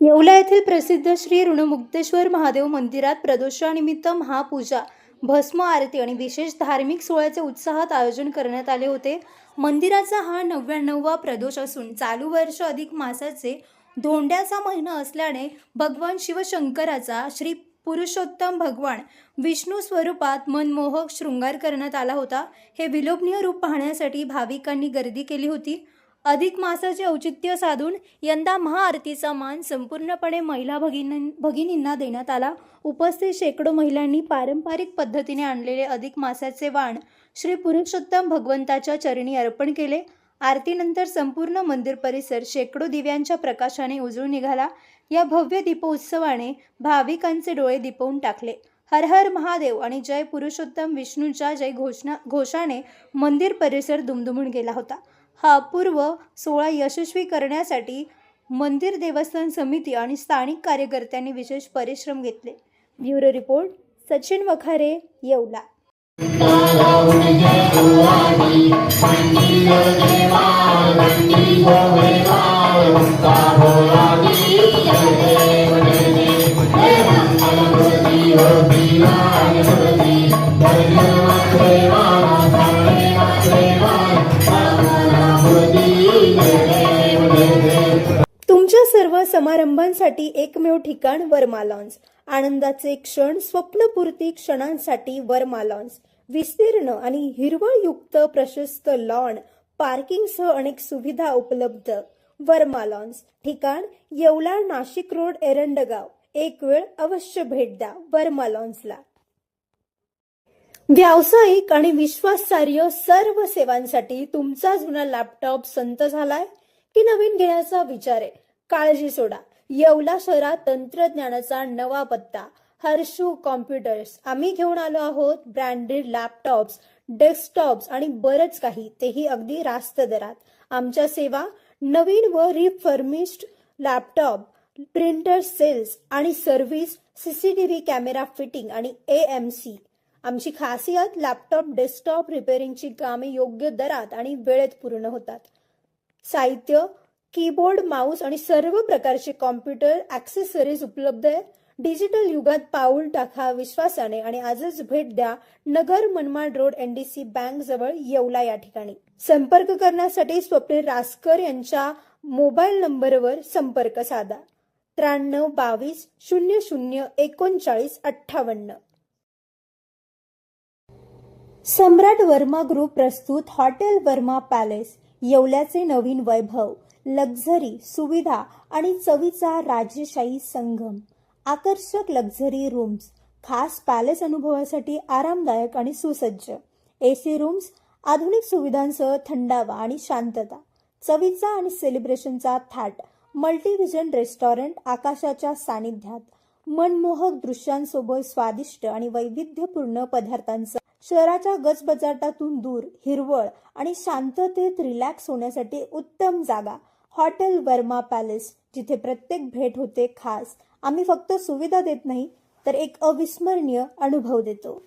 येवला येथील प्रसिद्ध श्री ऋणमुक्तेश्वर महादेव मंदिरात प्रदोषानिमित्त महापूजा, भस्म आरती आणि विशेष धार्मिक सोहळ्याचे उत्साहात आयोजन करण्यात आले होते। मंदिराचा हा 99वा प्रदोष असून चालू वर्ष अधिक मासाचे धोंड्याचा महिना असल्याने भगवान शिवशंकराचा श्री पुरुषोत्तम भगवान विष्णू स्वरूपात मनमोहक शृंगार करण्यात आला होता। हे विलोभनीय रूप पाहण्यासाठी भाविकांनी गर्दी केली होती। अधिक मासाचे औचित्य साधून यंदा महाआरतीचा मान संपूर्णपणे महिला भगिनींना देण्यात आला। उपस्थित शेकडो महिलांनी पारंपरिक पद्धतीने आणलेले अधिक मासाचे वाण श्री पुरुषोत्तम भगवंताच्या चरणी अर्पण केले। आरतीनंतर संपूर्ण मंदिर परिसर शेकडो दिव्यांच्या प्रकाशाने उजळून निघाला। या भव्य दीपोत्सवाने भाविकांचे डोळे दिपवून टाकले। हर हर महादेव आणि जय पुरुषोत्तम विष्णूच्या जय घोषाने मंदिर परिसर दुमदुमून गेला होता। हा अपूर्व सोहळा यशस्वी करण्यासाठी मंदिर देवस्थान समिती आणि स्थानिक कार्यकर्त्यांनी विशेष परिश्रम घेतले। Bureau report, Sachin Wakhare, Yeola. तुमच्या सर्व समारंभांसाठी एकमेव ठिकाण वर्मा लॉन्स। आनंदाचे क्षण, स्वप्नपूर्ती क्षणांसाठी वर्मा लॉन्स। विस्तीर्ण आणि हिरवळयुक्त प्रशस्त लॉन, पार्किंगसह अनेक सुविधा उपलब्ध। वर्मा लॉन्स, ठिकाण येवला, नाशिक रोड, एरंडगाव। एक वेळ अवश्य भेट द्या वर्मा लॉन्सला। व्यावसायिक आणि विश्वासार्ह सर्व सेवांसाठी तुमचा जुना लॅपटॉप संत झालाय की नवीन घेण्याचा विचार आहे? काळजी सोडा, येवला शहरात तंत्रज्ञानाचा नवा पत्ता, हर्षू कॉम्प्युटर्स। आम्ही घेऊन आलो आहोत ब्रँडेड लॅपटॉप्स, डेस्कटॉप्स आणि बरंच काही, तेही अगदी रास्त दरात। आमच्या सेवा नवीन व रिफर्निश्ड लॅपटॉप, प्रिंटर सेल्स आणि सर्व्हिस, सीसीटीव्ही कॅमेरा फिटिंग आणि AMC। आमची खासियत, लॅपटॉप डेस्कटॉप रिपेअरिंगची कामे योग्य दरात आणि वेळेत पूर्ण होतात। साहित्य, कीबोर्ड, माऊस आणि सर्व प्रकारचे कॉम्प्युटर ॲक्सेसरीज उपलब्ध आहे। डिजिटल युगात पाऊल टाका विश्वासाने आणि आजच भेट द्या Nagar Manmad road, NDC bank जवळ, येवला या ठिकाणी। संपर्क करण्यासाठी स्वप्नील रासकर यांच्या मोबाईल नंबरवर संपर्क साधा 93 22 00 39 58। सम्राट वर्मा ग्रुप प्रस्तुत हॉटेल वर्मा पॅलेस, येवल्याचे नवीन वैभव, लक्झरी, सुविधा आणि चवीचा राजेशाही संगम। आकर्षक लक्झरी रूम्स, खास पॅलेस अनुभवासाठी आरामदायक आणि सुसज्ज AC रूम्स, आधुनिक सुविधांसह थंडावा आणि शांतता। चवीचा आणि सेलिब्रेशनचा थाट, मल्टीव्हिजन रेस्टॉरंट, आकाशाच्या सानिध्यात, मनमोहक दृश्यांसोबत स्वादिष्ट आणि वैविध्यपूर्ण पदार्थांचा। शहराच्या गजबजाटातून दूर, हिरवळ आणि शांततेत रिलॅक्स होण्यासाठी उत्तम जागा, हॉटेल वर्मा पॅलेस, जिथे प्रत्येक भेट होते खास। आम्ही फक्त सुविधा देत नाही तर एक अविस्मरणीय अनुभव देतो।